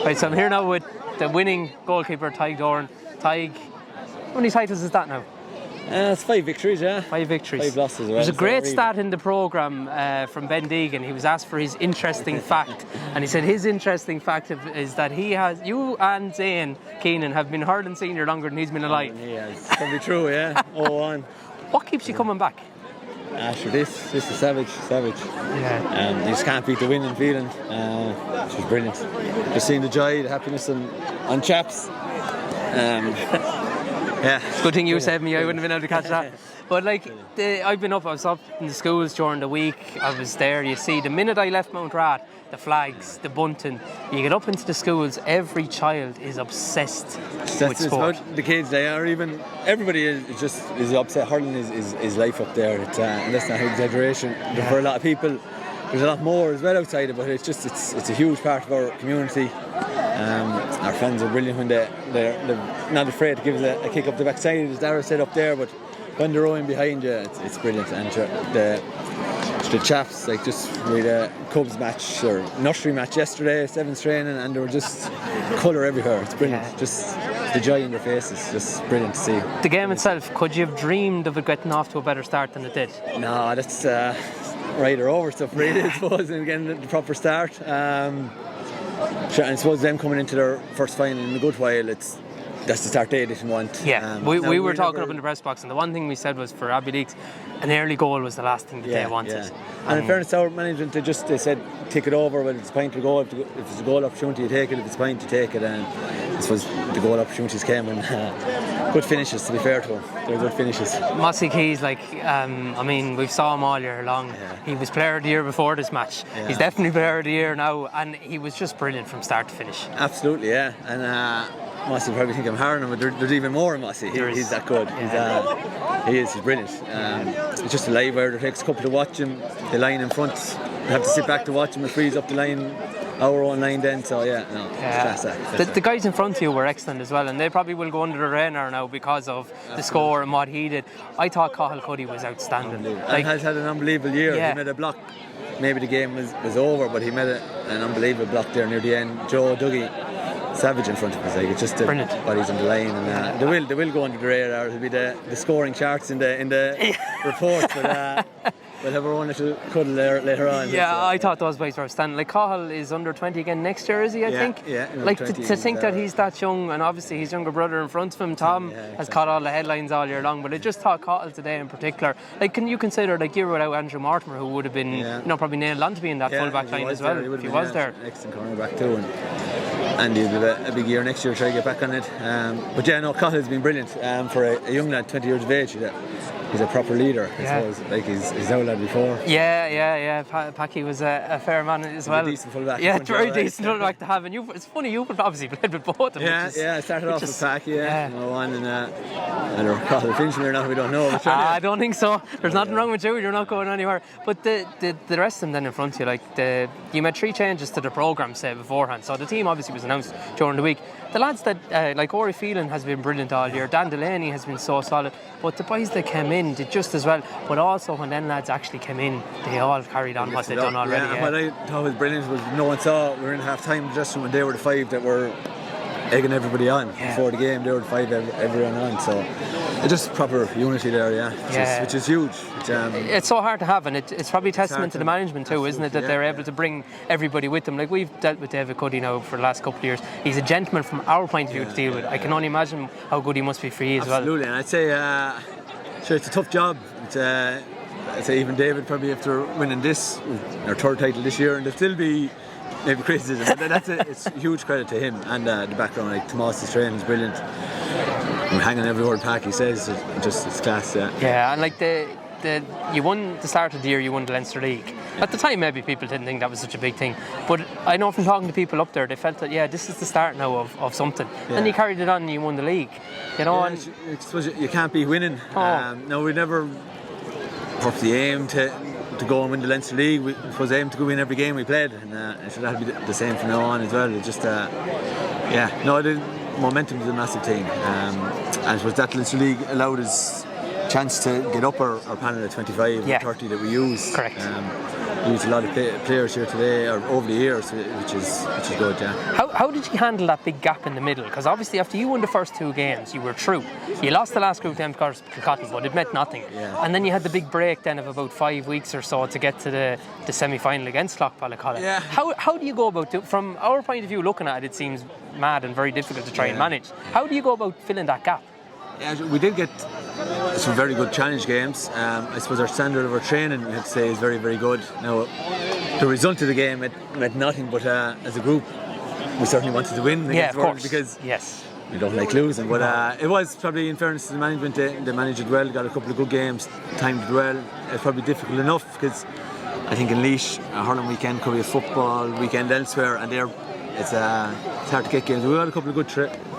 Right, so I'm here now with the winning goalkeeper, Tadhg Doran. Tadhg, how many titles is that now? It's 5 victories, yeah. 5 victories. 5 losses as well. There's a great stat in the programme from Ben Deegan. He was asked for his interesting fact, and he said his interesting fact is that you and Zane Keenan have been hurling senior longer than he's been alive. Yeah, it's probably true, yeah. 0-1. What keeps you coming back? Sure, this is savage. Yeah. You just can't beat the winning feeling. Which was brilliant. Just seeing the joy, the happiness on chaps. Yeah. Good thing you saved me. I wouldn't have been able to catch that. But I was up in the schools during the week. I was there. You see, the minute I left Mount Rat, the flags, the bunting, you get up into the schools, every child is obsessed with sport. It's about the kids. They are even. Everybody is upset. Hurling is life up there. And that's not an exaggeration. Yeah. For a lot of people, there's a lot more as well outside of it. It's a huge part of our community. Our fans are brilliant when they're not afraid to give us a kick up the backside, as Dara said up there, but when they're rowing behind you, it's brilliant. And the chaps, like just with a Cubs match or nursery match yesterday, 7's training, and they were just colour everywhere. It's brilliant. Yeah. Just the joy in their faces, just brilliant to see. The game itself, could you have dreamed of it getting off to a better start than it did? No, that's right or over stuff, really, I suppose, and getting the proper start. And I suppose them coming into their first final in a good while, that's the start they didn't want. Yeah, we were talking up in the press box, and the one thing we said was for Abbey Leaks, an early goal was the last thing that they wanted. Yeah. And in fairness to our management, they said take it over, but it's a point to go. If it's a goal opportunity, you take it. If it's a point, you take it. And I suppose the goal opportunities came and good finishes, to be fair to them. They're good finishes. Mossy Keys, we've saw him all year long. Yeah. He was player of the year before this match. Yeah. He's definitely player of the year now, and he was just brilliant from start to finish. Absolutely, yeah. And Mossy probably think I'm hard on him, but there's even more in Mossy. He's that good. Yeah. He's brilliant. It's just a live wire. It takes a couple to watch him. The line in front, you have to sit back to watch him. It frees up the line, our own line then. So it's class. The guys in front of you were excellent as well, and they probably will go under the radar now because of the score and what he did. I thought Cathal Cuddy was outstanding. And has had an unbelievable year. Yeah. He made a block. Maybe the game was over, but he made an unbelievable block there near the end. Joe Dougie. Savage in front of us, it's just brilliant. Bodies on the line, and they will go under the radar. It'll be the scoring charts in the report, but we'll have our own little cuddle later on. Yeah, I thought those boys were outstanding. Like Cathal is under 20 again next year, is he? I think. Yeah. To think that he's that young, and obviously his younger brother in front of him, Tom, has caught all the headlines all year long. But I just thought Cathal today in particular. Can you consider you were without Andrew Mortimer, who would have been probably nailed on to be in that full back line as well if he was there. Excellent cornerback too. And he'll have a big year next year, try to get back on it. But Cathal has been brilliant for a young lad, 20 years of age. He's a proper leader, I suppose, like he's our lad before. Yeah. Packy was a fair man as well. A decent fullback. Yeah, very decent fullback to have. And it's funny, you could obviously played with both of them. I started off with Packy, and Cathal finishing there now, we don't know. I don't think so. There's nothing wrong with you, you're not going anywhere. But the rest of them then in front of you, you made 3 changes to the programme, say, beforehand. So the team obviously was announced during the week. The lads that, Ori Phelan has been brilliant all year, Dan Delaney has been so solid, but the boys that came in did just as well. But also when them lads actually came in, they all carried on what they'd done already. Yeah. What I thought was brilliant was no one saw, we were in half-time just when they were the 5 that were egging everybody on. Before the game, they were the 5 everyone on, so it's just proper unity there, which is huge. It's so hard to have, and it's probably testament to the management too, isn't it, that they're able to bring everybody with them. Like we've dealt with David Cuddy now for the last couple of years. He's a gentleman from our point of view to deal with. I can only imagine how good he must be for you as well. Absolutely, and I'd say it's a tough job. I'd say even David probably after winning this, our 3rd title this year, and there'll still be maybe criticism, but it's a huge credit to him and the background. Like Tomas's training is brilliant. I'm hanging every word Packy says. It's class. Yeah, and you won the start of the year. You won the Leinster League. At the time, maybe people didn't think that was such a big thing, but I know from talking to people up there, they felt that this is the start now of something. And you carried it on and you won the league. And you can't be winning. No, we never purposely aimed to go and win the Leinster League. We was aimed to go win every game we played, and so that'll be the same from now on as well. It's just the momentum is a massive thing, and I suppose that Leinster League allowed us chance to get up our panel at 25 or 30 that we use. Correct. used a lot of players here today, or over the years, which is good, yeah. How did you handle that big gap in the middle? Because obviously after you won the first 2 games, you were through. You lost the last group then because of Kilcotton, but it meant nothing. Yeah. And then you had the big break then of about 5 weeks or so to get to the semi-final against Clough-Ballycollar. Yeah. How do you go about it? From our point of view, looking at it, it seems mad and very difficult to try and manage. How do you go about filling that gap? Yeah, we did get some very good challenge games. I suppose our standard of our training, we have to say, is very, very good. Now, the result of the game meant nothing, but as a group, we certainly wanted to win against World because we don't like losing. But it was probably, in fairness to the management, they managed it well, got a couple of good games, timed it well. It's probably difficult enough because I think in Laois, a hurling weekend could be a football weekend elsewhere, and it's hard to get games. We had a couple of good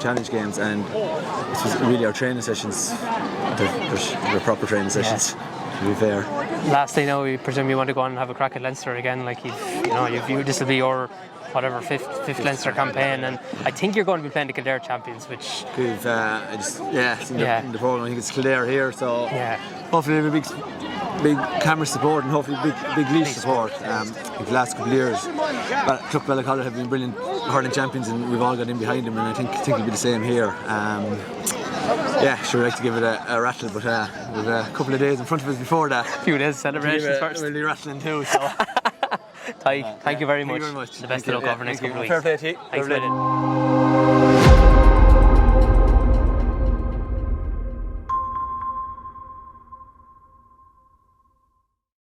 challenge games, and this was really our training sessions. They're proper training sessions, to be fair. Last thing, we presume you want to go on and have a crack at Leinster again. Like this will be your fifth Leinster campaign, and I think you're going to be playing the Kildare champions, which we've seen in the programme. I think it's Kildare here, so hopefully we have a big Camross support and hopefully big Laois support. The last couple of years, Clough-Ballycollar have been brilliant hurling champions, and we've all got in behind them, and I think it'll be the same here. Sure, we'd like to give it a rattle, but we've a couple of days in front of us before that. A few days of celebrations first. We'll be rattling too. So. Tadhg, thank you very much. Thank you very much. The best of luck over the next couple of weeks. Fair play to you. Thanks a million.